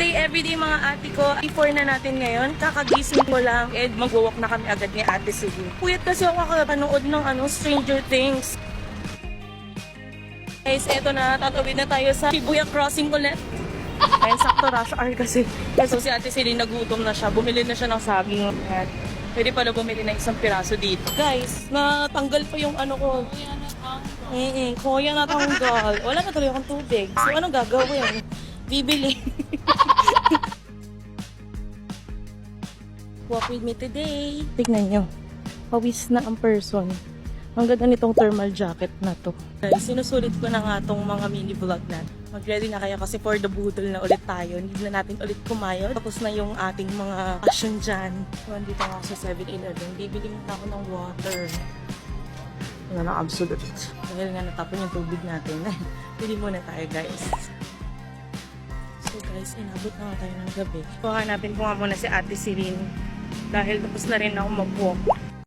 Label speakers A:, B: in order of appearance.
A: day everyday mga ate ko. Before na natin ngayon, kakagising ko lang and mag-walk na kami agad ni Ate Celine. Puyat kasi ako kakapanood ng Stranger Things. Guys, eto na, tatawid na tayo sa Shibuya Crossing ulit. Ayun, sakto rush hour kasi. So si Ate Celine nagutom na siya, bumili na siya ng saging. Ayan. Pwede pala bumili ng isang piraso dito. Guys, natanggal pa yung ko. Kuya na tanggal. Wala na tuloy akong tubig. So anong gagawin? Bibili. Walk with me today. Tignan nyo. Pawis na ang person. Ang ganda nitong thermal jacket na to. Guys, sinusulit ko na nga tong mga mini vlog na. Mag-ready na kaya kasi for the budol na ulit tayo. Hindi na natin ulit kumayo. Tapos na yung ating mga passion dyan. So, andito ako sa 7-Eleven. Bibili muna ako ng water. Wala na absolute. Dahil nga natapon yung tubig natin. Bili muna tayo, guys. So guys, inabot na tayo ng gabi. Hanapin ko nga muna si Ate Celine. Dahil tapos na rin ako mag-walk.